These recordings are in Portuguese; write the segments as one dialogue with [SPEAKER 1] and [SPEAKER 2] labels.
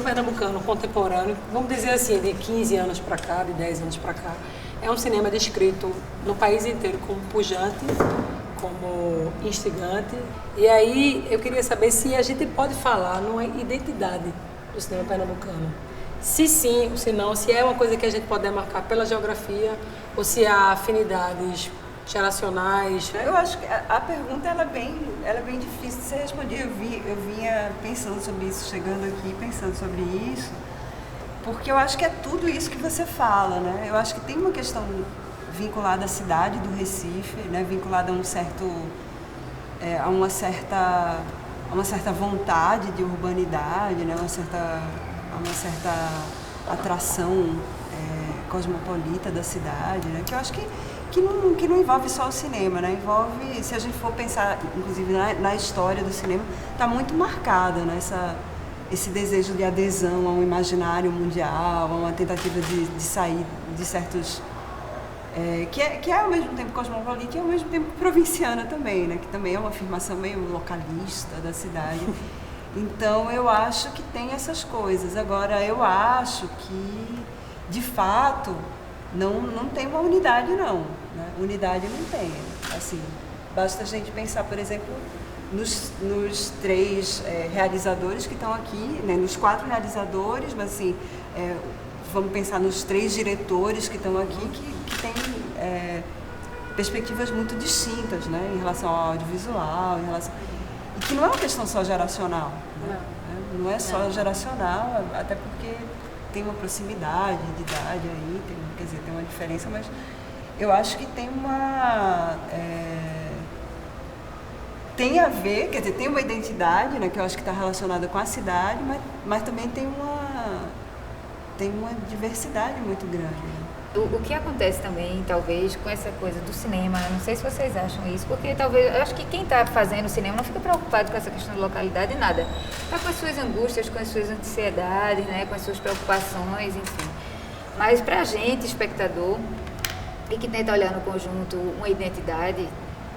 [SPEAKER 1] pernambucano contemporâneo, vamos dizer assim, de 15 anos para cá, de 10 anos para cá, é um cinema descrito no país inteiro como pujante, como instigante. E aí eu queria saber se a gente pode falar numa identidade do cinema pernambucano. Se sim, ou se não, se é uma coisa que a gente pode demarcar pela geografia ou se há afinidades geracionais.
[SPEAKER 2] Eu acho que a pergunta ela é bem difícil de ser respondida. Eu vinha pensando sobre isso, chegando aqui pensando sobre isso, porque eu acho que é tudo isso que você fala, né? Eu acho que tem uma questão vinculada à cidade do Recife, né? Vinculada a uma certa vontade de urbanidade, né? Uma certa atração cosmopolita da cidade, né? Que eu acho que não envolve só o cinema, né? Envolve, se a gente for pensar, inclusive, na história do cinema, está muito marcada, né? Esse desejo de adesão a um imaginário mundial, a uma tentativa de sair de certos... que é ao mesmo tempo cosmopolita e ao mesmo tempo provinciana também, né? Que também é uma afirmação meio localista da cidade. Então, eu acho que tem essas coisas. Agora, eu acho que, de fato, não tem uma unidade, não. Né? Unidade não tem. Assim, basta a gente pensar, por exemplo, nos 3 realizadores que estão aqui, né? Nos 4 realizadores, mas assim, vamos pensar nos 3 diretores que estão aqui, que têm perspectivas muito distintas, né? Em relação ao audiovisual, e que não é uma questão só geracional. Né? Não é só geracional, até porque tem uma proximidade de idade aí, tem uma diferença, mas eu acho que tem tem a ver, quer dizer, tem uma identidade, né, que eu acho que está relacionada com a cidade, mas também tem uma diversidade muito grande. Né?
[SPEAKER 3] O que acontece também, talvez, com essa coisa do cinema, não sei se vocês acham isso, porque talvez, eu acho que quem está fazendo cinema não fica preocupado com essa questão de localidade e nada. Está com as suas angústias, com as suas ansiedades, né, com as suas preocupações, enfim. Mas para a gente, espectador, e que tenta olhar no conjunto uma identidade,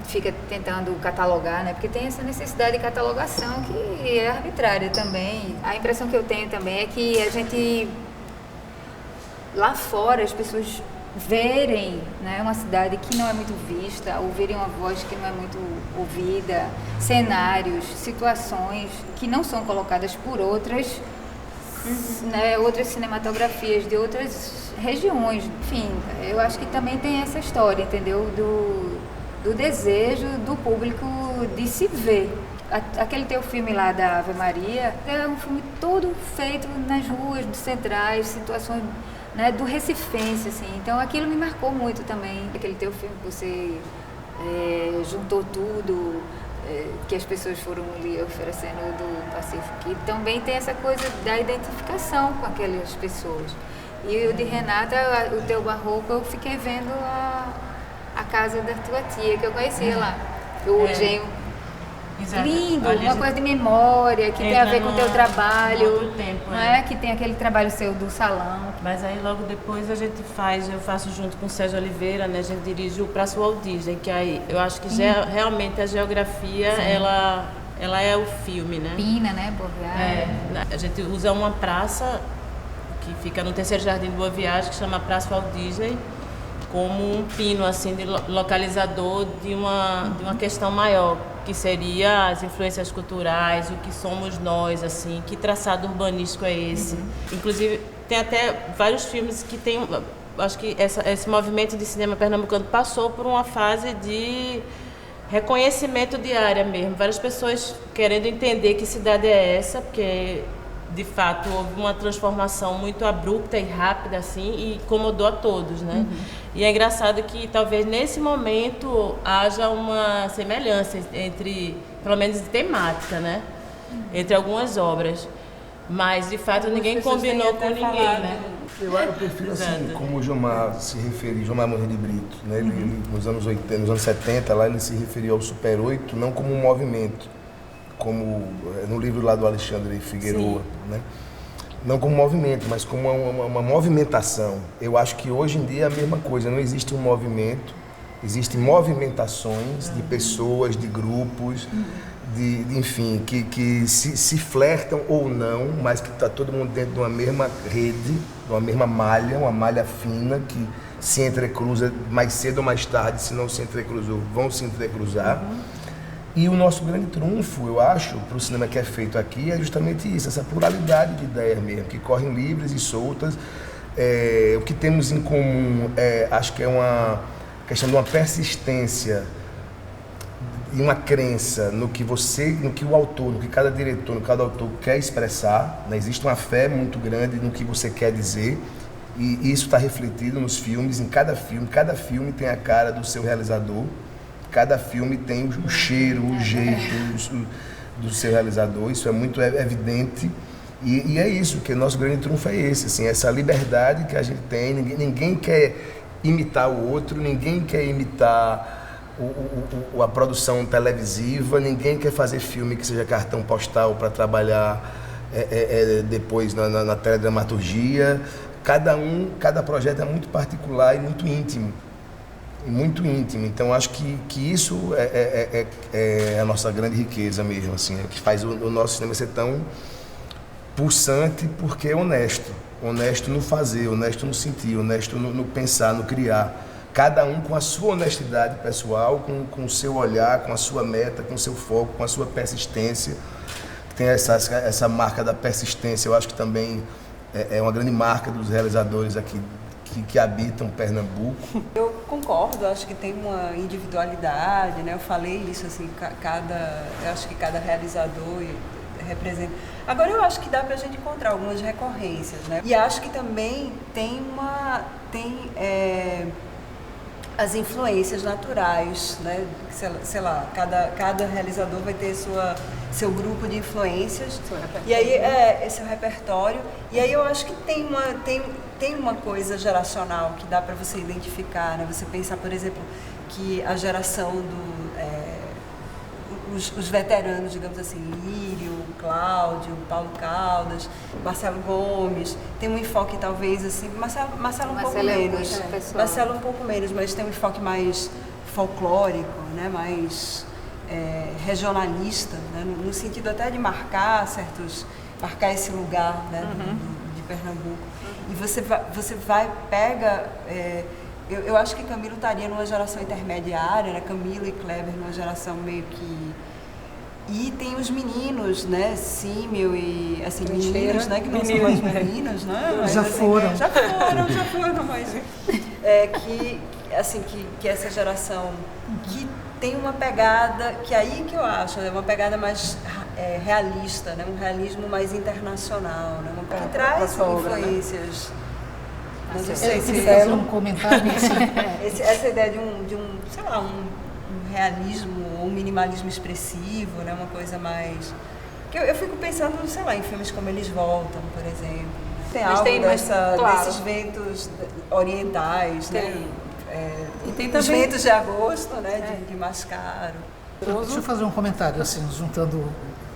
[SPEAKER 3] fica tentando catalogar, né, porque tem essa necessidade de catalogação que é arbitrária também. A impressão que eu tenho também é que a gente... Lá fora, as pessoas verem, né, uma cidade que não é muito vista, ouvirem uma voz que não é muito ouvida, cenários, situações que não são colocadas por outras, né, outras cinematografias de outras regiões. Enfim, eu acho que também tem essa história, entendeu? Do desejo do público de se ver. Aquele teu filme lá da Ave Maria é um filme todo feito nas ruas centrais, situações... Né, do recifense, assim. Então aquilo me marcou muito também. Aquele teu filme que você juntou tudo, que as pessoas foram lhe oferecendo do Pacífico, que também tem essa coisa da identificação com aquelas pessoas. E o de Renata, o teu barroco, eu fiquei vendo a casa da tua tia, que eu conhecia lá, o engenho. Exato. Lindo, uma coisa de memória, que tem a ver com o teu trabalho,
[SPEAKER 4] tempo,
[SPEAKER 3] não é? Que tem aquele trabalho seu do salão.
[SPEAKER 4] Mas aí logo depois eu faço junto com o Sérgio Oliveira, né? A gente dirige o Praça Walt Disney, que aí eu acho que realmente a geografia, ela é o filme, né?
[SPEAKER 3] Pina, né? Boa Viagem.
[SPEAKER 4] A gente usa uma praça que fica no terceiro jardim de Boa Viagem, que chama Praça Walt Disney, como um pino, assim, de localizador de uma questão maior, que seria as influências culturais, o que somos nós, assim, que traçado urbanístico é esse. Inclusive, tem até vários filmes que tem... Acho que esse movimento de cinema pernambucano passou por uma fase de reconhecimento de área mesmo. Várias pessoas querendo entender que cidade é essa, porque, de fato, houve uma transformação muito abrupta e rápida, assim, e incomodou a todos, né? E é engraçado que talvez nesse momento haja uma semelhança entre, pelo menos temática, né? Entre algumas obras. Mas, de fato, ninguém combinou com ninguém, né?
[SPEAKER 5] Eu prefiro, assim, como o Gilmar se referiu, Gilmar Moreira de Brito, né? Ele, nos anos 80, nos anos 70, lá ele se referiu ao Super 8 não como um movimento, como no livro lá do Alexandre Figueroa, né? Não como movimento, mas como uma movimentação. Eu acho que hoje em dia é a mesma coisa, não existe um movimento, existem movimentações de pessoas, de grupos, enfim, que se flertam ou não, mas que está todo mundo dentro de uma mesma rede, de uma mesma malha, uma malha fina, que se entrecruza mais cedo ou mais tarde, se não se entrecruzou, vão se entrecruzar. E o nosso grande trunfo, eu acho, para o cinema que é feito aqui, é justamente isso, essa pluralidade de ideias mesmo, que correm livres e soltas. O que temos em comum, acho que é uma questão de uma persistência e uma crença no que o autor, no que cada diretor, no que cada autor quer expressar, né? Existe uma fé muito grande no que você quer dizer, e isso está refletido nos filmes, em cada filme tem a cara do seu realizador, cada filme tem o cheiro, o jeito do seu realizador, isso é muito evidente, e é isso, que o nosso grande trunfo é esse, assim, essa liberdade que a gente tem, ninguém quer imitar o outro, ninguém quer imitar a produção televisiva, ninguém quer fazer filme que seja cartão postal para trabalhar depois na teledramaturgia. Cada projeto é muito particular e muito íntimo. Então acho que isso é a nossa grande riqueza mesmo, assim, é o que faz o nosso cinema ser tão pulsante, porque é honesto no fazer, honesto no sentir, honesto no pensar, no criar. Cada um com a sua honestidade pessoal, com o seu olhar, com a sua meta, com o seu foco, com a sua persistência. Tem essa marca da persistência, eu acho que também é uma grande marca dos realizadores aqui que habitam Pernambuco.
[SPEAKER 2] Eu concordo, acho que tem uma individualidade, né? Eu falei isso, assim, eu acho que cada realizador representa. Agora eu acho que dá pra gente encontrar algumas recorrências, né? E acho que também tem as influências naturais, né? Sei lá, cada realizador vai ter seu grupo de influências, e aí esse é o repertório, e aí eu acho que tem uma coisa geracional que dá para você identificar, né? Você pensar, por exemplo, que a geração os veteranos, digamos assim, Lírio, Cláudio, Paulo Caldas, Marcelo Gomes, tem um enfoque talvez assim, Marcelo um pouco menos, Marcelo um pouco menos, mas tem um enfoque mais folclórico, né, mais regionalista, né, no sentido até de marcar esse lugar, né, de Pernambuco. E você pega eu acho que Camilo estaria numa geração intermediária, né? Camilo e Kleber numa geração meio que... E tem os meninos, né? Símil e... Assim, meninos, né? Que não são mais meninos, né? Mas,
[SPEAKER 6] já foram,
[SPEAKER 2] mas... que essa geração que tem uma pegada... Que aí que eu acho, é uma pegada mais realista, né? Um realismo mais internacional, né? Que traz influências...
[SPEAKER 6] Né? Não sei se fazer um comentário
[SPEAKER 2] essa ideia de um sei lá, um realismo ou um minimalismo expressivo, né? Uma coisa mais... Que eu fico pensando, sei lá, em filmes como Eles Voltam, por exemplo. Tem algo desses ventos orientais,
[SPEAKER 1] tem.
[SPEAKER 2] Né?
[SPEAKER 1] E tem
[SPEAKER 2] os
[SPEAKER 1] também...
[SPEAKER 2] ventos de agosto, né? De Mascaro.
[SPEAKER 6] Deixa eu fazer um comentário, assim, juntando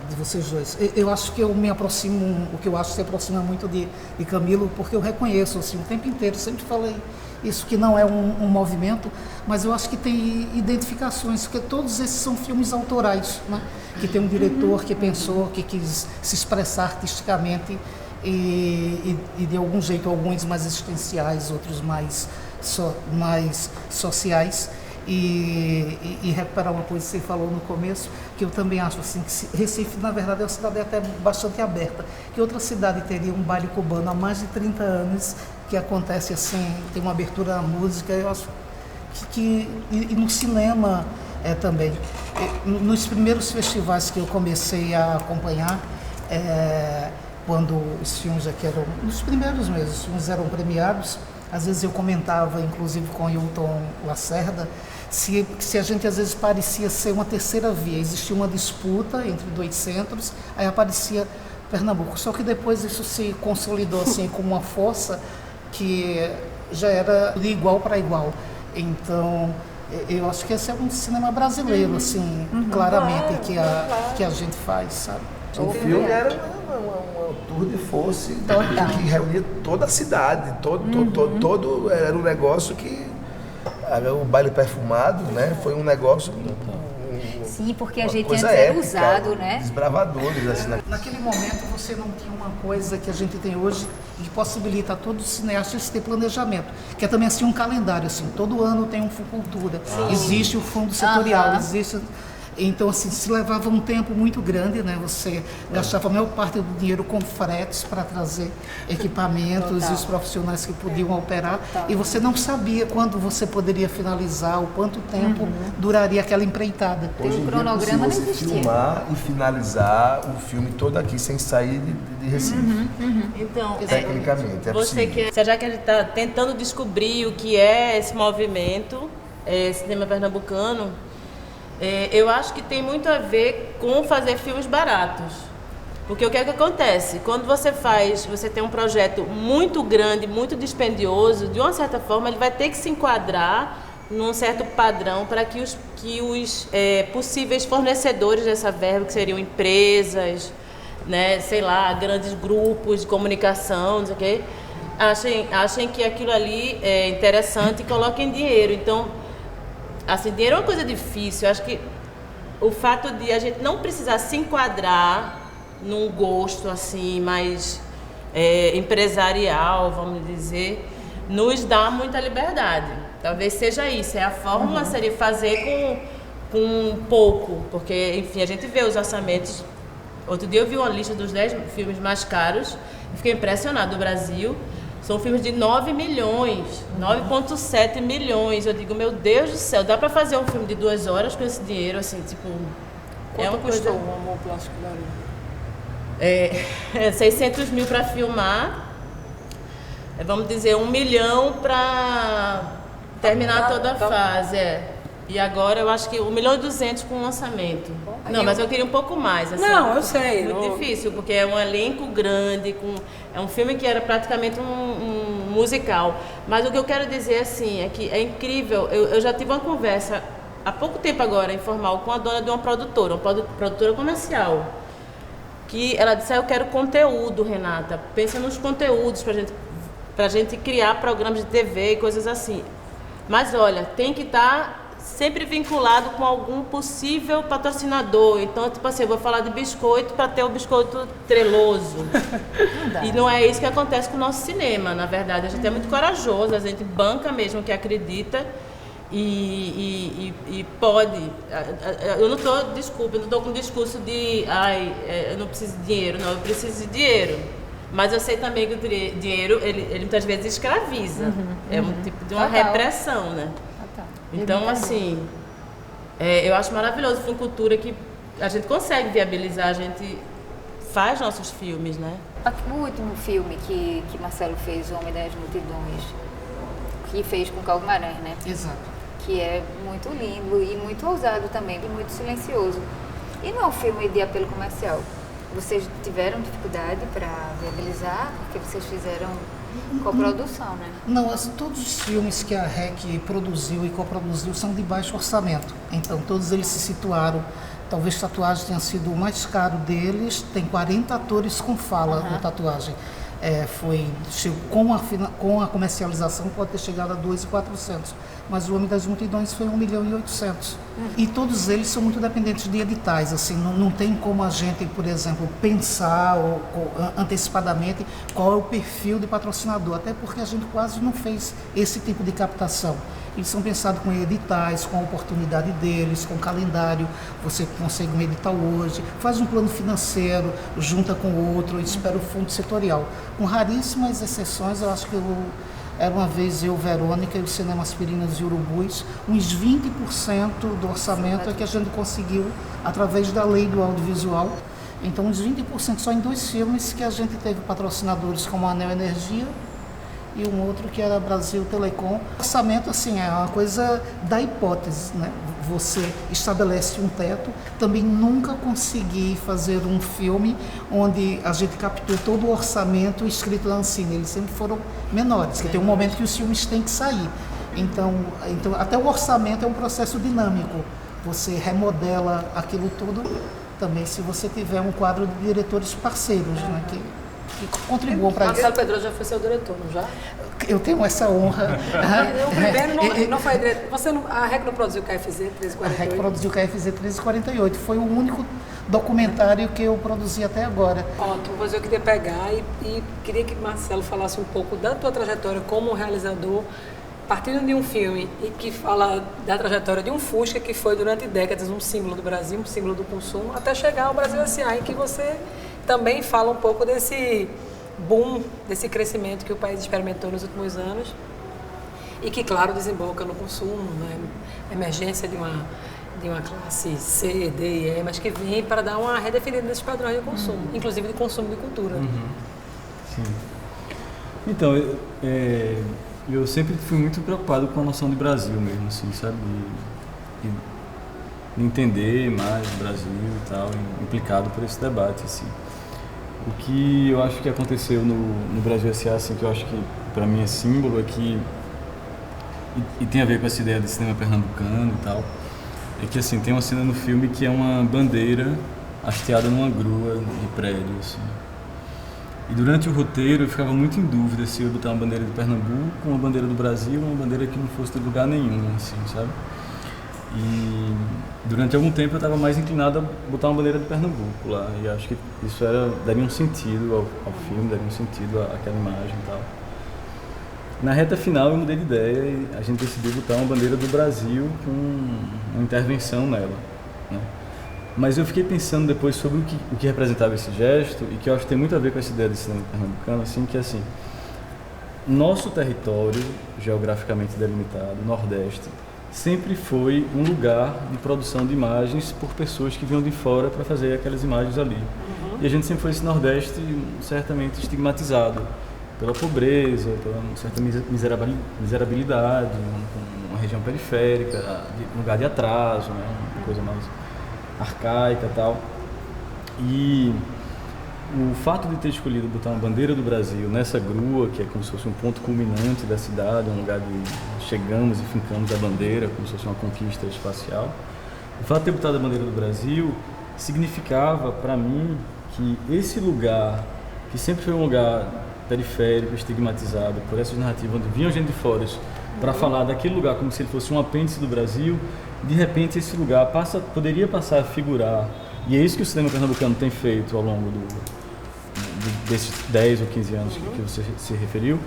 [SPEAKER 6] de vocês dois. Eu acho que eu me aproximo, o que eu acho se aproxima muito de Camilo, porque eu reconheço, assim, o tempo inteiro, sempre falei isso, que não é um movimento, mas eu acho que tem identificações, porque todos esses são filmes autorais, né? Que tem um diretor que pensou, que quis se expressar artisticamente e de algum jeito, alguns mais existenciais, outros mais sociais. E recuperar uma coisa que você falou no começo, que eu também acho assim, que Recife, na verdade, é uma cidade até bastante aberta, que outra cidade teria um baile cubano há mais de 30 anos, que acontece assim, tem uma abertura à música, eu acho que e no cinema também. Nos primeiros festivais que eu comecei a acompanhar, quando os filmes aqui eram, nos primeiros meses, os filmes eram premiados, às vezes eu comentava, inclusive com Hilton Lacerda, se a gente às vezes parecia ser uma terceira via, existia uma disputa entre dois centros, aí aparecia Pernambuco, só que depois isso se consolidou assim como uma força que já era de igual para igual. Então, eu acho que esse é um cinema brasileiro, assim, claramente, que a gente faz, sabe?
[SPEAKER 5] O filme era uma tour de force que reunia toda a cidade, todo era um negócio que... O baile perfumado, né? Foi um negócio...
[SPEAKER 3] Sim, porque a
[SPEAKER 5] uma
[SPEAKER 3] gente
[SPEAKER 5] coisa
[SPEAKER 3] antes era
[SPEAKER 5] épica,
[SPEAKER 3] usado, né?
[SPEAKER 5] Desbravadores, assim,
[SPEAKER 6] Naquele momento você não tinha uma coisa que a gente tem hoje que possibilita a todos os cineastas ter planejamento, que é também assim um calendário, assim, todo ano tem um Fucultura, existe o fundo setorial, existe... Então, assim, se levava um tempo muito grande, né? Você gastava a maior parte do dinheiro com fretes para trazer equipamentos e os profissionais que podiam operar. E você não sabia quando você poderia finalizar, o quanto tempo duraria aquela empreitada.
[SPEAKER 5] Hoje em dia
[SPEAKER 3] cronograma
[SPEAKER 5] é
[SPEAKER 3] não
[SPEAKER 5] possível
[SPEAKER 3] existia.
[SPEAKER 5] você filmar e finalizar o filme todo aqui sem sair de Recife.
[SPEAKER 4] Então,
[SPEAKER 5] Tecnicamente, é
[SPEAKER 4] você
[SPEAKER 5] possível.
[SPEAKER 4] que, já que ele está tentando descobrir o que é esse movimento, cinema pernambucano, eu acho que tem muito a ver com fazer filmes baratos. Porque o que é que acontece? Quando você tem um projeto muito grande, muito dispendioso, de uma certa forma ele vai ter que se enquadrar num certo padrão para que os possíveis fornecedores dessa verba, que seriam empresas, né, sei lá, grandes grupos de comunicação, não sei o quê, achem que aquilo ali é interessante e coloquem dinheiro. Então, assim, dinheiro é uma coisa difícil. Eu acho que o fato de a gente não precisar se enquadrar num gosto assim mais empresarial, vamos dizer, nos dá muita liberdade. Talvez seja isso. A fórmula seria fazer com pouco, porque, enfim, a gente vê os orçamentos. Outro dia eu vi uma lista dos 10 filmes mais caros e fiquei impressionado do Brasil. São filmes de 9 milhões, 9,7 milhões. Eu digo, meu Deus do céu, dá pra fazer um filme de 2 horas com esse dinheiro, assim, tipo...
[SPEAKER 1] Quanto custou o Amor Plástico da
[SPEAKER 4] 600 mil pra filmar, vamos dizer, 1 milhão pra terminar toda a fase, E agora eu acho que 1.200.000 com o lançamento. Não, mas eu queria um pouco mais. Assim,
[SPEAKER 1] não, eu sei.
[SPEAKER 4] Muito difícil, porque é um elenco grande, é um filme que era praticamente um musical. Mas o que eu quero dizer assim, é que é incrível. Eu já tive uma conversa há pouco tempo agora, informal, com a dona de uma produtora comercial. Que ela disse, eu quero conteúdo, Renata. Pensa nos conteúdos pra gente criar programas de TV e coisas assim. Mas olha, tem que estar sempre vinculado com algum possível patrocinador. Então, tipo assim, eu vou falar de biscoito para ter o biscoito treloso. E não é isso que acontece com o nosso cinema, na verdade. A gente é muito corajoso, a gente banca mesmo que acredita e pode. Eu não estou com um discurso de eu não preciso de dinheiro, não, eu preciso de dinheiro. Mas eu sei também que o dinheiro, ele muitas vezes escraviza. É um tipo de uma repressão, né? Então, assim, eu acho maravilhoso a cultura que a gente consegue viabilizar, a gente faz nossos filmes, né?
[SPEAKER 3] O último filme que Marcelo fez, O Homem das Multidões, que fez com Cal Guimarães, né?
[SPEAKER 6] Exato.
[SPEAKER 3] Que é muito lindo e muito ousado também, e muito silencioso. E não é um filme de apelo comercial. Vocês tiveram dificuldade para viabilizar, porque vocês fizeram coprodução, né?
[SPEAKER 6] Não, todos os filmes que a REC produziu e coproduziu são de baixo orçamento. Então, todos eles se situaram. Talvez Tatuagem tenha sido o mais caro deles. Tem 40 atores com fala no Tatuagem. Com a comercialização pode ter chegado a 2.400, mas O Homem das Multidões foi 1.800.000. E todos eles são muito dependentes de editais, assim, não tem como a gente, por exemplo, pensar antecipadamente qual é o perfil de patrocinador, até porque a gente quase não fez esse tipo de captação. Eles são pensados com editais, com a oportunidade deles, com calendário. Você consegue um edital hoje, faz um plano financeiro, junta com o outro, espera o fundo setorial. Com raríssimas exceções, eu acho que era uma vez Verônica e o Cinema Aspirinas e Urubus, uns 20% do orçamento é que a gente conseguiu através da lei do audiovisual. Então, uns 20% só em 2 filmes que a gente teve patrocinadores como a Anel Energia e um outro que era Brasil Telecom. O orçamento, assim, é uma coisa da hipótese, né? Você estabelece um teto. Também nunca consegui fazer um filme onde a gente captou todo o orçamento escrito na Ancine. Eles sempre foram menores, que tem um momento que os filmes têm que sair. Então, até o orçamento é um processo dinâmico. Você remodela aquilo tudo também se você tiver um quadro de diretores parceiros, né? que contribuam para isso.
[SPEAKER 1] Marcelo Pedroso já foi seu diretor, não já?
[SPEAKER 6] Eu tenho essa honra.
[SPEAKER 1] O primeiro não foi diretor. A REC não produziu o KFZ 1348?
[SPEAKER 6] A REC produziu o KFZ 1348. Foi o único documentário que eu produzi até agora.
[SPEAKER 1] Ótimo, mas eu queria pegar e queria que Marcelo falasse um pouco da tua trajetória como realizador, partindo de um filme e que fala da trajetória de um Fusca que foi durante décadas um símbolo do Brasil, um símbolo do consumo, até chegar ao Brasil S.A., em que você também fala um pouco desse boom, desse crescimento que o país experimentou nos últimos anos e que, claro, desemboca no consumo, na emergência de uma classe C, D e E, mas que vem para dar uma redefinida desses padrões de consumo, inclusive de consumo de cultura.
[SPEAKER 7] Sim. Então, eu sempre fui muito preocupado com a noção de Brasil mesmo, assim, sabe? De entender mais o Brasil e tal, implicado por esse debate, assim. O que eu acho que aconteceu no Brasil S.A., assim, que eu acho que para mim é símbolo, é que, e tem a ver com essa ideia de cinema pernambucano e tal, é que assim, tem uma cena no filme que é uma bandeira hasteada numa grua de prédio, assim. E durante o roteiro eu ficava muito em dúvida se eu ia botar uma bandeira de Pernambuco, uma bandeira do Brasil, uma bandeira que não fosse de lugar nenhum, assim, sabe? E durante algum tempo eu estava mais inclinado a botar uma bandeira de Pernambuco lá, e acho que isso daria um sentido ao filme, daria um sentido àquela imagem e tal. Na reta final eu mudei de ideia e a gente decidiu botar uma bandeira do Brasil com uma intervenção nela, né? Mas eu fiquei pensando depois sobre o que representava esse gesto e que eu acho que tem muito a ver com essa ideia de cinema pernambucano, assim, que assim, nosso território geograficamente delimitado, Nordeste, sempre foi um lugar de produção de imagens por pessoas que vinham de fora para fazer aquelas imagens ali. E a gente sempre foi esse Nordeste certamente estigmatizado pela pobreza, pela uma certa miserabilidade, uma região periférica, um lugar de atraso, né, uma coisa mais arcaica e tal. E o fato de ter escolhido botar uma bandeira do Brasil nessa grua, que é como se fosse um ponto culminante da cidade, um lugar de chegamos e fincamos a bandeira, como se fosse uma conquista espacial, o fato de ter botado a bandeira do Brasil significava para mim que esse lugar, que sempre foi um lugar periférico, estigmatizado por essas narrativas onde vinham gente de fora para falar daquele lugar como se ele fosse um apêndice do Brasil, de repente esse lugar poderia passar a figurar, e é isso que o cinema pernambucano tem feito ao longo desses 10 ou 15 anos que você se referiu,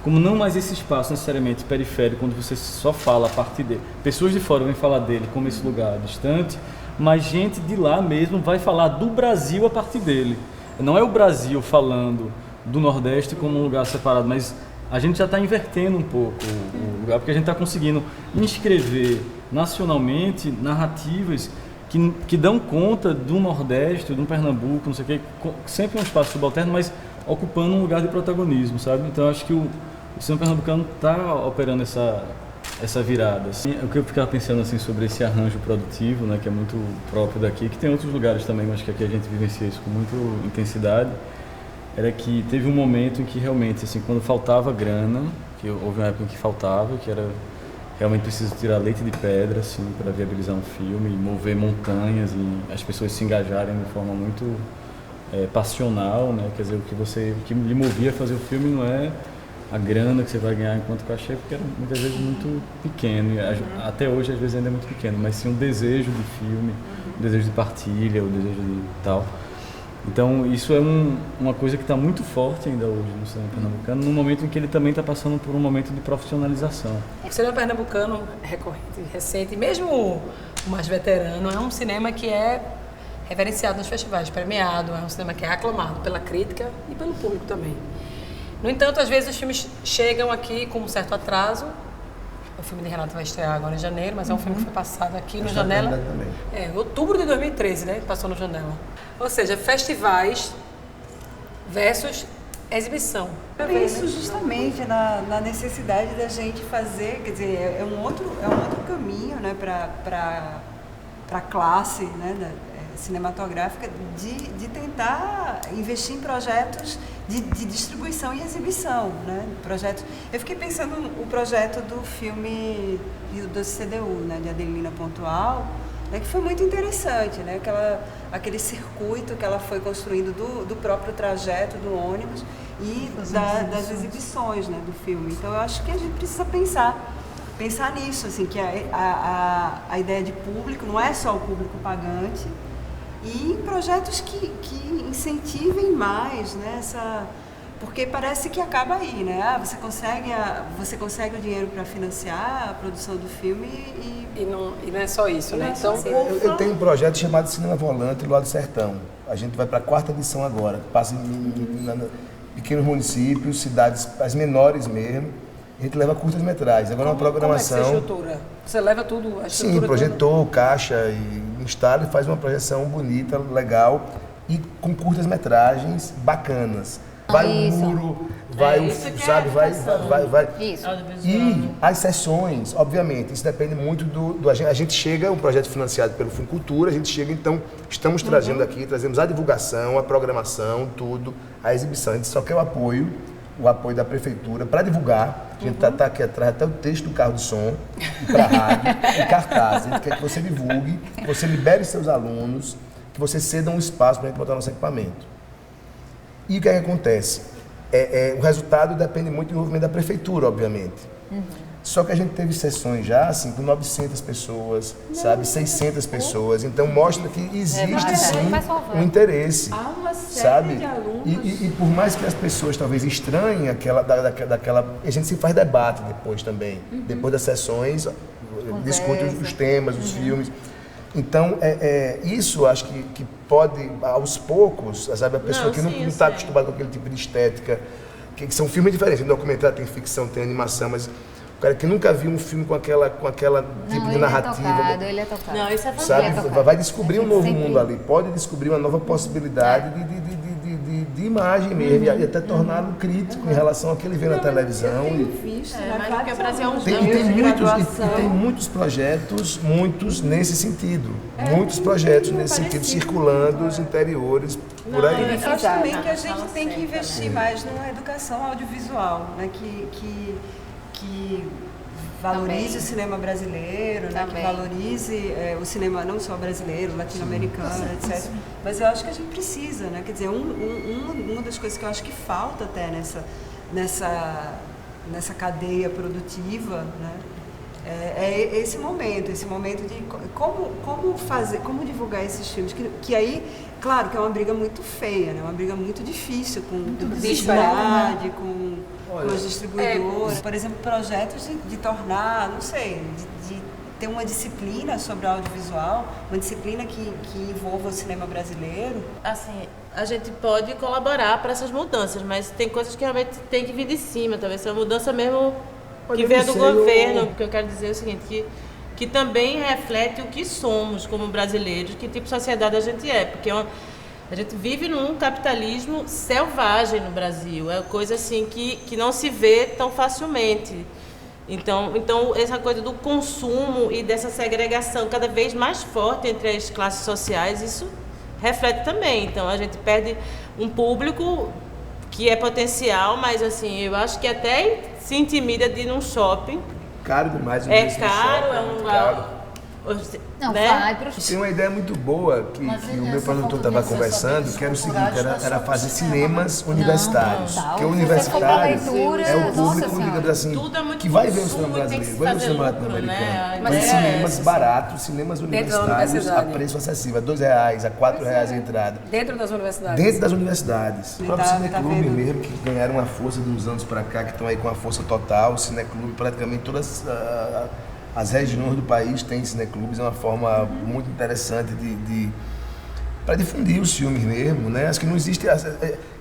[SPEAKER 7] como não mais esse espaço necessariamente periférico, onde você só fala a partir dele. Pessoas de fora vêm falar dele como esse lugar distante, mas gente de lá mesmo vai falar do Brasil a partir dele. Não é o Brasil falando do Nordeste como um lugar separado, mas a gente já está invertendo um pouco o lugar, porque a gente está conseguindo inscrever nacionalmente narrativas que dão conta do Nordeste, do Pernambuco, não sei o quê, sempre um espaço subalterno, mas ocupando um lugar de protagonismo, sabe? Então acho que o cinema pernambucano está operando essa virada. Assim. O que eu ficava pensando assim, sobre esse arranjo produtivo, né, que é muito próprio daqui, que tem outros lugares também, mas que aqui a gente vivencia isso com muita intensidade, era que teve um momento em que realmente, assim, quando faltava grana, que houve uma época em que faltava, que era realmente preciso tirar leite de pedra, assim, para viabilizar um filme, mover montanhas e as pessoas se engajarem de forma muito passional, né? Quer dizer, o que lhe movia a fazer o filme não é a grana que você vai ganhar enquanto cachê, porque era muitas vezes muito pequeno, e até hoje às vezes ainda é muito pequeno, mas sim um desejo de filme, um desejo de partilha, um desejo de tal. Então isso é uma coisa que está muito forte ainda hoje no cinema pernambucano, num momento em que ele também está passando por um momento de profissionalização.
[SPEAKER 1] O cinema pernambucano recorrente, recente, mesmo o mais veterano, é um cinema que é reverenciado nos festivais, premiado, é um cinema que é aclamado pela crítica e pelo público também. No entanto, às vezes os filmes chegam aqui com um certo atraso. O filme de Renato vai estrear agora em janeiro, mas é um filme que foi passado aqui no Janela. Outubro de 2013, né? Passou no Janela. Ou seja, festivais versus exibição.
[SPEAKER 2] Isso justamente na necessidade da gente fazer, quer dizer, é um outro caminho, né, para a classe, né, cinematográfica de tentar investir em projetos de distribuição e exibição, né? Projetos. Eu fiquei pensando no projeto do filme do CDU, né, de Adelina Pontual, né, que foi muito interessante, né, aquele circuito que ela foi construindo do próprio trajeto do ônibus e das exibições, né, do filme. Então eu acho que a gente precisa pensar nisso, assim, que a ideia de público não é só o público pagante, e projetos que incentivem mais, né, porque parece que acaba aí, né? Você consegue o dinheiro para financiar a produção do filme
[SPEAKER 1] e não é só isso, né? Então,
[SPEAKER 5] eu tenho um projeto chamado Cinema Volante lá do Sertão. A gente vai para a 4ª edição agora, passa em pequenos municípios, cidades as menores mesmo. A gente leva curtas-metragens. Agora uma programação.
[SPEAKER 1] Como é que você estrutura? Você leva tudo, a estrutura?
[SPEAKER 5] Sim, projetor, caixa e instala e faz uma projeção bonita, legal e com curtas-metragens bacanas. Vai o muro, vai sabe, vai.
[SPEAKER 3] Isso.
[SPEAKER 5] E as sessões, obviamente, isso depende muito do a gente chega, um projeto financiado pelo Fundo Cultura, a gente chega, então, estamos trazendo aqui, trazemos a divulgação, a programação, tudo, a exibição. A gente só quer o apoio da prefeitura para divulgar. A gente está aqui atrás até o texto do carro de som, para a rádio, e cartaz. A gente quer que você divulgue, que você libere seus alunos, que você ceda um espaço para a gente botar nosso equipamento. E o que é que acontece? O resultado depende muito do envolvimento da prefeitura, obviamente. Só que a gente teve sessões já, assim, com 900 pessoas, sabe, 600 pessoas. Então mostra que existe, sim, um interesse, sabe? E por mais que as pessoas talvez estranhem daquela... A gente se faz debate depois também. Depois das sessões, discute os temas, os filmes. Então, isso acho que pode, aos poucos, sabe, a pessoa que não está acostumada com aquele tipo de estética, que são filmes diferentes, tem documentário, tem ficção, tem animação, mas o cara que nunca viu um filme com aquela tipo de narrativa...
[SPEAKER 3] Ele é tocado.
[SPEAKER 4] Não, isso é
[SPEAKER 5] sabe, vai descobrir um novo mundo ali, pode descobrir uma nova possibilidade de imagem mesmo, e até torná-lo crítico em relação ao que ele vê na televisão.
[SPEAKER 4] Mas porque o Brasil é um
[SPEAKER 5] tem muitos projetos, nesse sentido. Muitos projetos nesse sentido, circulando os interiores, por aí.
[SPEAKER 2] Eu acho também que a gente tem que investir mais numa educação audiovisual, né, que valorize também o cinema brasileiro, né, que valorize o cinema não só brasileiro, latino-americano, etc. Mas eu acho que a gente precisa, né? Quer dizer, uma das coisas que eu acho que falta até nessa cadeia produtiva, né, é esse momento de como divulgar esses filmes, que aí, claro, que é uma briga muito feia, né? Uma briga muito difícil com publicidade, com os distribuidores. Por exemplo, projetos de tornar, não sei, de ter uma disciplina sobre audiovisual, uma disciplina que envolva o cinema brasileiro.
[SPEAKER 4] Assim, a gente pode colaborar para essas mudanças, mas tem coisas que realmente tem que vir de cima, talvez seja mudança mesmo que venha do governo. O que eu quero dizer é o seguinte, que também reflete o que somos como brasileiros, que tipo de sociedade a gente é, porque a gente vive num capitalismo selvagem no Brasil, é coisa assim que não se vê tão facilmente. Então essa coisa do consumo e dessa segregação cada vez mais forte entre as classes sociais, isso reflete também. Então a gente perde um público que é potencial, mas assim, eu acho que até se intimida de ir num shopping.
[SPEAKER 5] Caro demais.
[SPEAKER 4] É caro, é um lugar...
[SPEAKER 3] Não,
[SPEAKER 4] né?
[SPEAKER 3] vai pro...
[SPEAKER 5] Tem uma ideia muito boa que o meu produtor estava conversando, que era o seguinte, era fazer cinemas universitários. Porque o universitário é o público, digamos assim, que vai ver o cinema brasileiro, vai ver o cinema latino-americano. Mas cinemas baratos, cinemas universitários a preço acessível, a R$2, a R$4 a entrada.
[SPEAKER 1] Dentro das universidades?
[SPEAKER 5] Dentro das universidades. O próprio Cineclube mesmo, que ganharam uma força de uns anos para cá, que estão aí com uma força total. O Cineclube, praticamente todas... As regiões do país têm cineclubes, é uma forma muito interessante para difundir os filmes mesmo, né? Acho que não existe...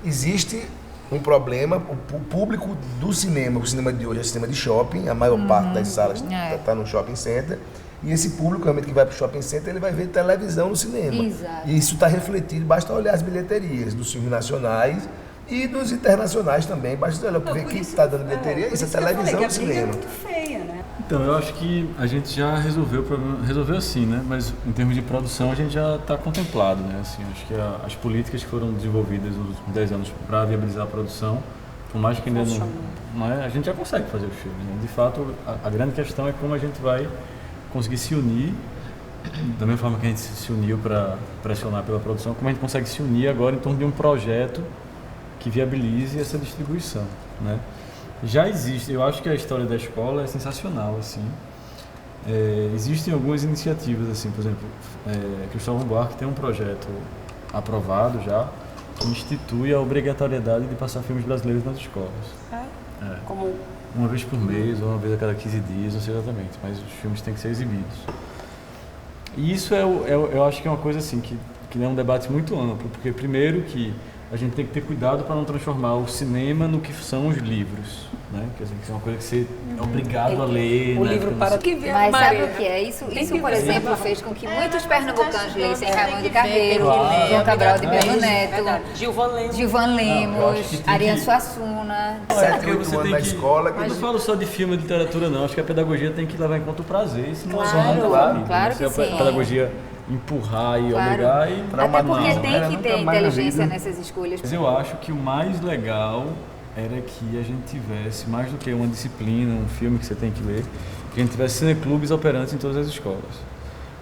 [SPEAKER 5] Existe um problema, o público do cinema, o cinema de hoje é o cinema de shopping, a maior parte das salas está no shopping center, e esse público realmente que vai para o shopping center, ele vai ver televisão no cinema.
[SPEAKER 3] Exato.
[SPEAKER 5] E isso está refletido, basta olhar as bilheterias dos filmes nacionais e dos internacionais também, basta olhar para ver quem está dando bilheteria, isso é televisão no cinema.
[SPEAKER 2] É muito feia, né?
[SPEAKER 7] Então, eu acho que a gente já resolveu o problema, resolveu assim, né? Mas em termos de produção a gente já está contemplado, né? Assim, acho que as políticas que foram desenvolvidas nos últimos 10 anos para viabilizar a produção, por mais que ainda não é, a gente já consegue fazer os filmes, né? De fato, a grande questão é como a gente vai conseguir se unir da mesma forma que a gente se uniu para pressionar pela produção, como a gente consegue se unir agora em torno de um projeto que viabilize essa distribuição, né? Já existe, eu acho que a história da escola é sensacional, assim. Existem algumas iniciativas, assim, por exemplo, Cristóvão Buarque tem um projeto aprovado já, que institui a obrigatoriedade de passar filmes brasileiros nas escolas.
[SPEAKER 1] Como
[SPEAKER 7] Uma vez por mês, ou uma vez a cada 15 dias, não sei exatamente, mas os filmes têm que ser exibidos. E isso eu acho que é uma coisa assim, que é um debate muito amplo, porque primeiro que a gente tem que ter cuidado para não transformar o cinema no que são os livros, né? Quer dizer, que é uma coisa que você é obrigado a ler.
[SPEAKER 1] o
[SPEAKER 7] né?
[SPEAKER 1] livro para que ver
[SPEAKER 3] Mas
[SPEAKER 1] Maria.
[SPEAKER 3] sabe o que é? Isso
[SPEAKER 1] que
[SPEAKER 3] por
[SPEAKER 1] ver.
[SPEAKER 3] exemplo, fez com que muitos pernambucanos lessem Raimundo de Carneiro,
[SPEAKER 4] Claro.
[SPEAKER 3] João Cabral de Melo
[SPEAKER 1] Verdade.
[SPEAKER 3] Neto,
[SPEAKER 1] Gilvan Lemos.
[SPEAKER 3] Gilvan
[SPEAKER 7] eu acho
[SPEAKER 3] Lemos,
[SPEAKER 7] que tem
[SPEAKER 3] Ariano
[SPEAKER 7] que-
[SPEAKER 3] Suassuna.
[SPEAKER 5] 7,
[SPEAKER 7] Porque
[SPEAKER 5] 8
[SPEAKER 7] você
[SPEAKER 5] anos
[SPEAKER 7] tem
[SPEAKER 5] na
[SPEAKER 7] que-
[SPEAKER 5] escola.
[SPEAKER 7] Eu não falo só de filme e de literatura, não. Acho que a pedagogia tem que levar em conta o prazer. Isso não é só
[SPEAKER 3] Claro,
[SPEAKER 7] muito
[SPEAKER 3] claro
[SPEAKER 7] Se
[SPEAKER 3] que
[SPEAKER 7] a
[SPEAKER 3] sim.
[SPEAKER 7] pedagogia empurrar e
[SPEAKER 3] Claro.
[SPEAKER 7] obrigar e
[SPEAKER 3] Até porque
[SPEAKER 7] não.
[SPEAKER 3] tem que ter
[SPEAKER 5] nunca mais na
[SPEAKER 3] inteligência
[SPEAKER 5] vida.
[SPEAKER 3] nessas escolhas.
[SPEAKER 7] Mas eu acho que o mais legal era que a gente tivesse, mais do que uma disciplina, um filme que você tem que ler, que a gente tivesse cineclubes operantes em todas as escolas.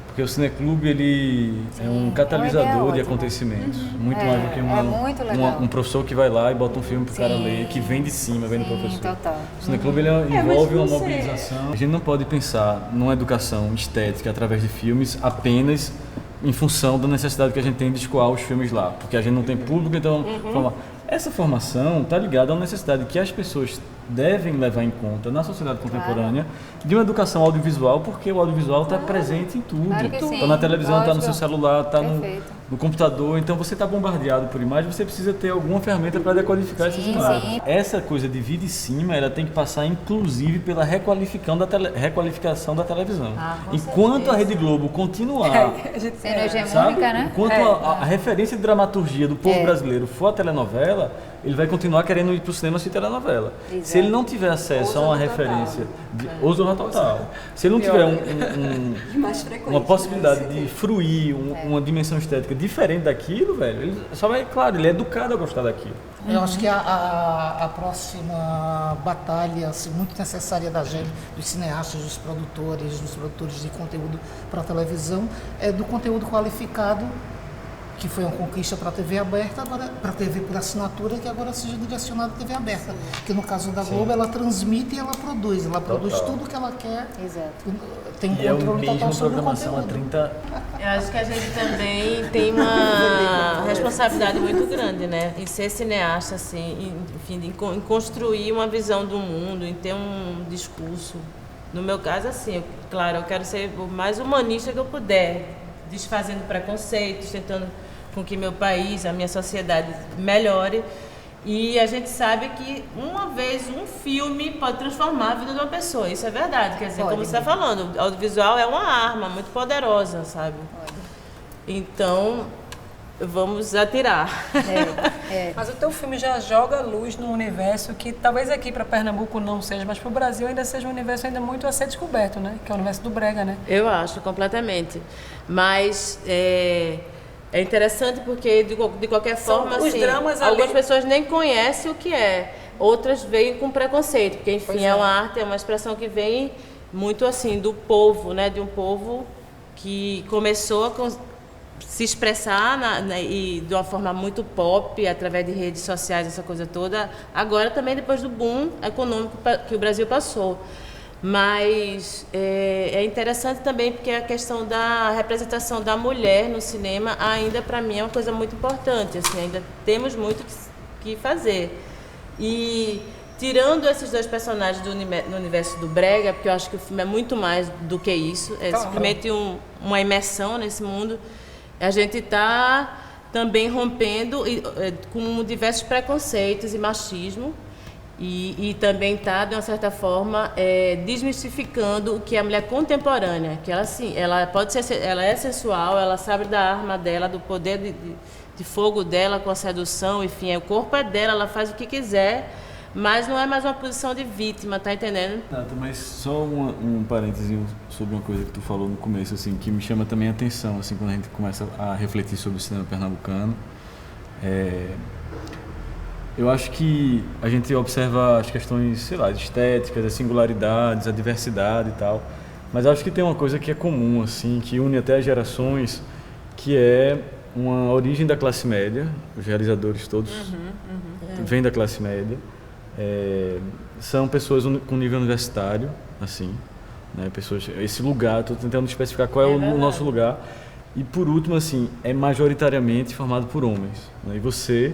[SPEAKER 7] Porque o cineclube, ele é um
[SPEAKER 3] uma
[SPEAKER 7] catalisador
[SPEAKER 3] ideia
[SPEAKER 7] de
[SPEAKER 3] ótima.
[SPEAKER 7] acontecimentos. Muito
[SPEAKER 3] É,
[SPEAKER 7] mais do que
[SPEAKER 3] é muito legal.
[SPEAKER 7] um professor que vai lá e bota um filme pro cara
[SPEAKER 3] Sim.
[SPEAKER 7] ler, que vem de cima, vem do
[SPEAKER 3] Sim,
[SPEAKER 7] professor.
[SPEAKER 3] total.
[SPEAKER 7] O cineclube ele envolve uma mobilização. A gente não pode pensar numa educação estética através de filmes apenas em função da necessidade que a gente tem de escoar os filmes lá, porque a gente não tem público, então essa formação está ligada à necessidade que as pessoas devem levar em conta na sociedade contemporânea de uma educação audiovisual, porque o audiovisual está presente em tudo.
[SPEAKER 3] Claro que sim,
[SPEAKER 7] Está na televisão, está no
[SPEAKER 3] lógico.
[SPEAKER 7] seu celular, está
[SPEAKER 3] Perfeito.
[SPEAKER 7] no computador, então você está bombardeado por imagem, você precisa ter alguma ferramenta para decodificar essas
[SPEAKER 3] Sim,
[SPEAKER 7] imagens.
[SPEAKER 3] sim.
[SPEAKER 7] Essa coisa de vir de cima, ela tem que passar inclusive pela requalificação da televisão. Enquanto a Rede Globo continuar
[SPEAKER 3] Sendo
[SPEAKER 7] sabe?
[SPEAKER 3] hegemônica, né?
[SPEAKER 7] Enquanto a referência de dramaturgia do povo brasileiro for a telenovela, ele vai continuar querendo ir para o cinema assistir telenovela.
[SPEAKER 3] Exato.
[SPEAKER 7] Se ele não tiver acesso a uma referência ou Zorra Total, se ele não tiver
[SPEAKER 2] Mais frequente.
[SPEAKER 7] uma possibilidade de fruir uma dimensão estética diferente daquilo, velho, ele só vai, claro, ele é educado a gostar daquilo.
[SPEAKER 6] Eu acho que a próxima batalha assim, muito necessária da gente, dos cineastas, dos produtores de conteúdo para televisão, é do conteúdo qualificado, que foi uma conquista para a TV aberta, agora para a TV por assinatura, que agora seja direcionada à TV aberta. Que no caso da Globo, ela transmite e ela produz tudo que ela quer,
[SPEAKER 3] Exato.
[SPEAKER 6] tem
[SPEAKER 7] E é o
[SPEAKER 6] controle total
[SPEAKER 7] mesmo
[SPEAKER 6] sobre o
[SPEAKER 7] programação há
[SPEAKER 6] conteúdo.
[SPEAKER 7] 30
[SPEAKER 4] Eu acho que a gente também tem uma responsabilidade muito grande, né? Em ser cineasta, assim, enfim, em construir uma visão do mundo, em ter um discurso. No meu caso, assim, claro, eu quero ser o mais humanista que eu puder, desfazendo preconceitos, tentando com que meu país, a minha sociedade melhore. E a gente sabe que uma vez um filme pode transformar a vida de uma pessoa, isso é verdade. Quer dizer, como você está falando, o audiovisual é uma arma muito poderosa, sabe? Então, vamos atirar.
[SPEAKER 1] Mas o teu filme já joga luz num universo que talvez aqui para Pernambuco não seja, mas para o Brasil ainda seja um universo ainda muito a ser descoberto, né? Que é o universo do brega, né?
[SPEAKER 4] Eu acho, completamente. Mas é interessante porque, de qualquer
[SPEAKER 1] São
[SPEAKER 4] forma,
[SPEAKER 1] os
[SPEAKER 4] assim,
[SPEAKER 1] dramas ali-
[SPEAKER 4] algumas pessoas nem conhecem o que é. Outras veem com preconceito, porque, enfim,
[SPEAKER 1] Pois
[SPEAKER 4] é
[SPEAKER 1] é.
[SPEAKER 4] uma arte, é uma expressão que vem muito, assim, do povo, né? De um povo que começou a se expressar e de uma forma muito pop, através de redes sociais, essa coisa toda. Agora também depois do boom econômico que o Brasil passou. Mas é interessante também porque a questão da representação da mulher no cinema ainda, para mim, é uma coisa muito importante. Assim, ainda temos muito que fazer. E tirando esses dois personagens no universo do brega, porque eu acho que o filme é muito mais do que isso, é simplesmente uma imersão nesse mundo, a gente está também rompendo com diversos preconceitos e machismo. E também está, de uma certa forma, desmistificando o que é a mulher contemporânea, que ela, assim, ela é sensual, ela sabe da arma dela, do poder de fogo dela com a sedução, enfim, o corpo é dela, ela faz o que quiser, mas não é mais uma posição de vítima, tá entendendo?
[SPEAKER 7] Nada, mas só um parênteses sobre uma coisa que tu falou no começo, assim, que me chama também a atenção, assim, quando a gente começa a refletir sobre o cinema pernambucano. Eu acho que a gente observa as questões, sei lá, estéticas, as singularidades, a diversidade e tal, Mas acho que tem uma coisa que é comum, assim, que une até as gerações, que é uma origem da classe média. Os realizadores todos vêm da classe média. São pessoas com nível universitário, assim, né? Pessoas, esse lugar, estou tentando especificar qual é o nosso lugar. E por último, assim, é majoritariamente formado por homens, né? E você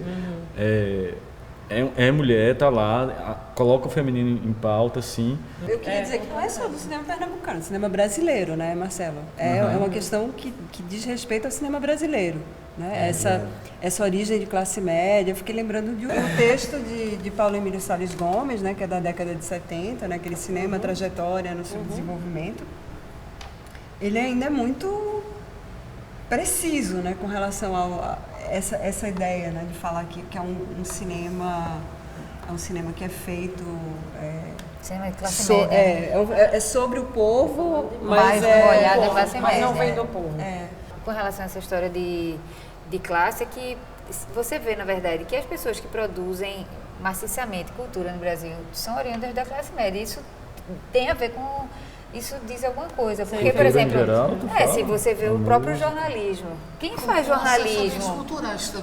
[SPEAKER 7] é mulher, está lá, coloca o feminino em pauta, assim.
[SPEAKER 2] Eu queria dizer que não é só do cinema pernambucano, cinema brasileiro, né, Marcelo? É uma questão que diz respeito ao cinema brasileiro, né? Essa origem de classe média. Eu fiquei lembrando de um texto de Paulo Emílio Salles Gomes, né, que é da década de 70, né, aquele cinema, trajetória no seu desenvolvimento. Ele ainda é muito preciso, né, com relação a essa ideia, né, de falar que é um cinema que é feito
[SPEAKER 3] cinema de classe média.
[SPEAKER 2] É sobre o povo,
[SPEAKER 3] mas olhada da classe média,
[SPEAKER 1] não vem do povo.
[SPEAKER 3] Com relação a essa história de classe, é que você vê, na verdade, que as pessoas que produzem maciçamente cultura no Brasil são oriundas da classe média. Isso tem a ver com... Isso diz alguma coisa, porque, por exemplo, se você vê o próprio jornalismo, quem faz jornalismo,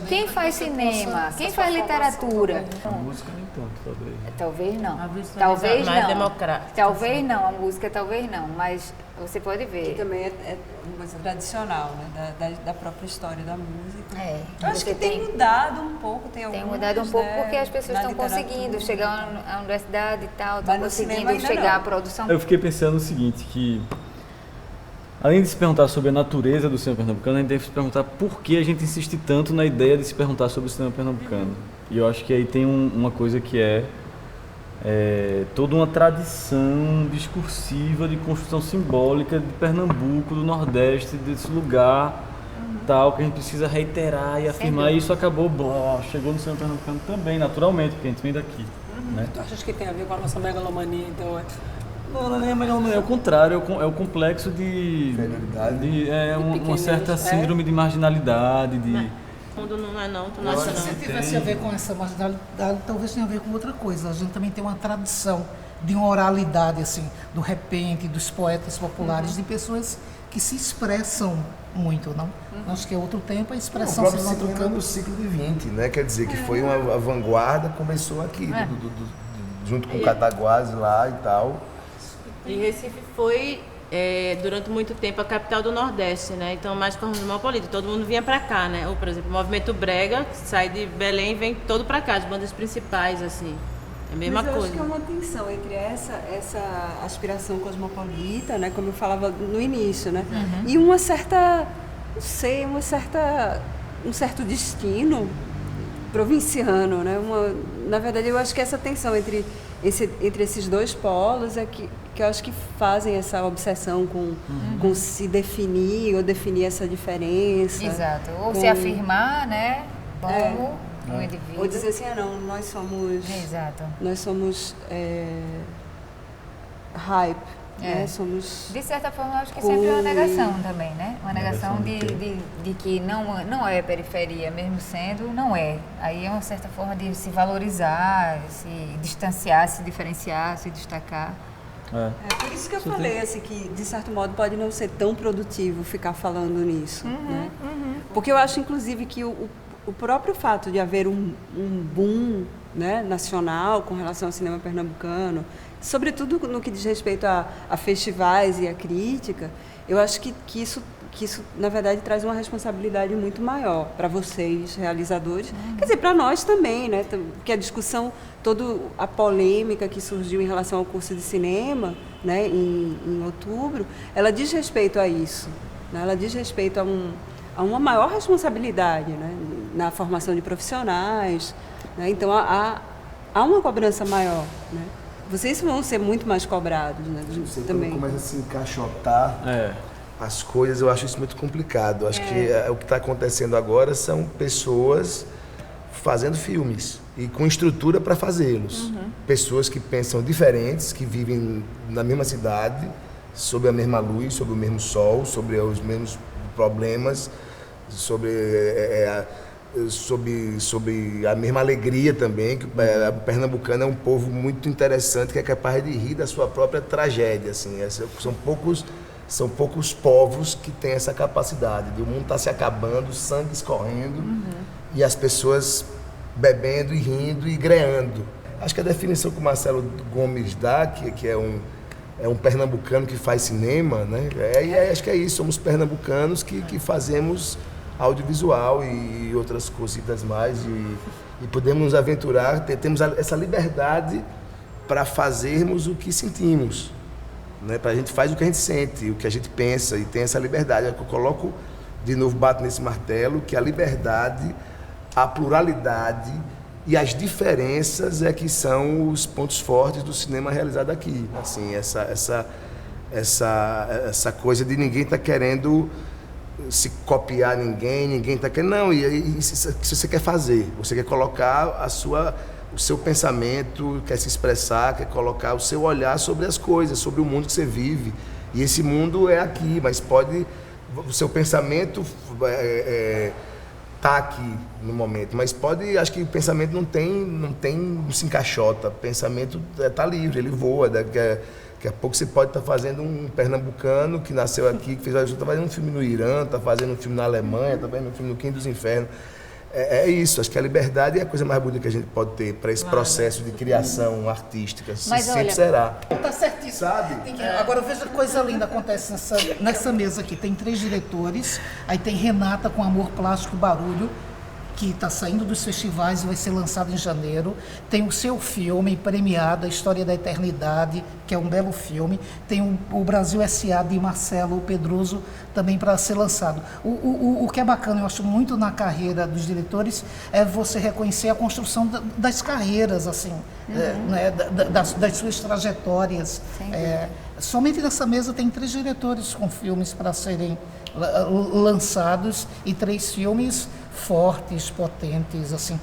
[SPEAKER 3] quem faz cinema, quem faz literatura?
[SPEAKER 7] A música nem tanto,
[SPEAKER 3] talvez não.
[SPEAKER 4] Talvez mais democrática.
[SPEAKER 3] Talvez não, a música talvez não, mas você pode ver.
[SPEAKER 2] Que também é uma coisa tradicional, né, da própria história da música. Eu acho que tem mudado um pouco, tem
[SPEAKER 3] mudado um pouco, porque as pessoas estão conseguindo chegar à universidade e tal, estão conseguindo chegar à produção.
[SPEAKER 7] Eu fiquei pensando o seguinte, que além de se perguntar sobre a natureza do cinema pernambucano, a gente deve se perguntar por que a gente insiste tanto na ideia de se perguntar sobre o cinema pernambucano. E eu acho que aí tem uma coisa que é toda uma tradição discursiva de construção simbólica de Pernambuco, do Nordeste, desse lugar tal, que a gente precisa reiterar e afirmar. E isso acabou, chegou no cinema pernambucano também, naturalmente, porque a gente vem daqui. Né?
[SPEAKER 1] Tu achas que tem a ver com a nossa megalomania, então?
[SPEAKER 7] Não é megalomania, é o contrário, é o complexo de uma certa síndrome de marginalidade,
[SPEAKER 4] Fundo não é não, tu não
[SPEAKER 6] Mas
[SPEAKER 4] acha
[SPEAKER 6] se
[SPEAKER 4] não?
[SPEAKER 6] tivesse a ver com essa marginalidade, talvez tenha a ver com outra coisa. A gente também tem uma tradição de uma oralidade, assim, do repente, dos poetas populares, de pessoas que se expressam muito, não? Acho que é outro tempo, a expressão se vai trocando.
[SPEAKER 5] No século XX, né? Quer dizer, que foi uma vanguarda, começou aqui, junto com o Cataguases lá e tal.
[SPEAKER 4] E Recife foi, durante muito tempo, a capital do Nordeste, né? Então, mais cosmopolita, todo mundo vinha pra cá, né? Ou, por exemplo, o Movimento Brega, que sai de Belém e vem todo pra cá, as bandas principais, assim. É a mesma coisa.
[SPEAKER 2] Mas eu acho que é uma tensão entre essa aspiração cosmopolita, né? Como eu falava no início, né? E uma certa, não sei, um certo destino provinciano, né? Na verdade, eu acho que essa tensão entre esses dois polos é que eu acho que fazem essa obsessão com se definir ou definir essa diferença.
[SPEAKER 3] Exato. Ou se afirmar, né? Como um indivíduo.
[SPEAKER 2] Ou dizer assim, não, nós somos...
[SPEAKER 3] Exato.
[SPEAKER 2] Nós somos hype. Né? Somos...
[SPEAKER 3] De certa forma, acho que sempre é uma negação também, né? Uma negação de que não é periferia, mesmo sendo, não é. Aí é uma certa forma de se valorizar, se distanciar, se diferenciar, se destacar.
[SPEAKER 2] Por isso que eu falei assim, que, de certo modo, pode não ser tão produtivo ficar falando nisso. Né? Porque eu acho, inclusive, que o próprio fato de haver um boom, né, nacional com relação ao cinema pernambucano, sobretudo no que diz respeito a festivais e a crítica, eu acho que isso, na verdade, traz uma responsabilidade muito maior para vocês, realizadores, quer dizer, para nós também, né? Porque a discussão, toda a polêmica que surgiu em relação ao curso de cinema, né, em outubro, ela diz respeito a isso, né? Ela diz respeito a uma maior responsabilidade, né, na formação de profissionais, né? Então, há uma cobrança maior, né? Vocês vão ser muito mais cobrados, né?
[SPEAKER 5] Você
[SPEAKER 2] também.
[SPEAKER 5] Começa a se encaixotar as coisas, eu acho isso muito complicado. Acho que o que está acontecendo agora são pessoas fazendo filmes e com estrutura para fazê-los. Pessoas que pensam diferentes, que vivem na mesma cidade, sob a mesma luz, sob o mesmo sol, sobre os mesmos problemas, sobre sobre a mesma alegria também, que o pernambucano é um povo muito interessante, que é capaz de rir da sua própria tragédia, assim. São poucos povos que têm essa capacidade, de o mundo estar se acabando, sangue escorrendo, e as pessoas bebendo e rindo e greando. Acho que a definição que o Marcelo Gomes dá, que é um pernambucano que faz cinema, né? Acho que é isso, somos pernambucanos que fazemos audiovisual e outras cositas mais, e podemos nos aventurar, temos essa liberdade para fazermos o que sentimos, né? A gente faz o que a gente sente, o que a gente pensa, e tem essa liberdade. Eu coloco, de novo, bato nesse martelo, que a liberdade, a pluralidade e as diferenças é que são os pontos fortes do cinema realizado aqui. Assim, essa coisa de ninguém estar querendo se copiar ninguém está querendo. Não, e se você quer fazer, você quer colocar o seu pensamento, quer se expressar, quer colocar o seu olhar sobre as coisas, sobre o mundo que você vive. E esse mundo é aqui, mas o seu pensamento tá aqui no momento, mas acho que o pensamento não se encaixota, o pensamento tá livre, ele voa. Daqui a pouco você pode estar fazendo um pernambucano que nasceu aqui, que está fazendo um filme no Irã, está fazendo um filme na Alemanha, está fazendo um filme no Quinto dos Infernos. É isso, acho que a liberdade é a coisa mais bonita que a gente pode ter para esse processo de criação artística.
[SPEAKER 3] Mas
[SPEAKER 5] sempre será.
[SPEAKER 6] Tá certíssimo.
[SPEAKER 5] Sabe?
[SPEAKER 6] Agora veja que coisa linda acontece nessa mesa aqui. Tem 3 diretores, aí tem Renata com Amor, Plástico e Barulho, que está saindo dos festivais e vai ser lançado em janeiro. Tem o seu filme premiado, A História da Eternidade, que é um belo filme. Tem o Brasil S.A. de Marcelo Pedroso, também para ser lançado. O que é bacana, eu acho muito na carreira dos diretores, é você reconhecer a construção das carreiras, assim, né, das suas trajetórias. Somente nessa mesa tem 3 diretores com filmes para serem lançados e 3 filmes fortes, potentes, assim,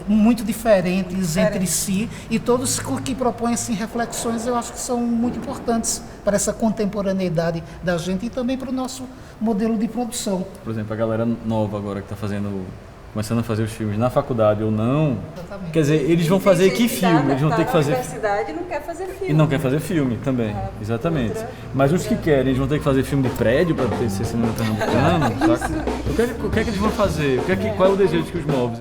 [SPEAKER 6] muito diferentes entre si, e todos que propõem assim, reflexões, eu acho que são muito importantes para essa contemporaneidade da gente e também para o nosso modelo de produção.
[SPEAKER 7] Por exemplo, a galera nova agora que está começando a fazer os filmes na faculdade ou não,
[SPEAKER 6] Exatamente.
[SPEAKER 7] Quer dizer, eles vão fazer que filme? Eles vão ter que fazer...
[SPEAKER 2] na universidade e não quer fazer filme.
[SPEAKER 7] E não quer fazer filme também, exatamente. Mas os que querem, eles vão ter que fazer filme de prédio para ter esse cinema pernambucano, saca? O que é que eles vão fazer? Qual é o desejo que os move?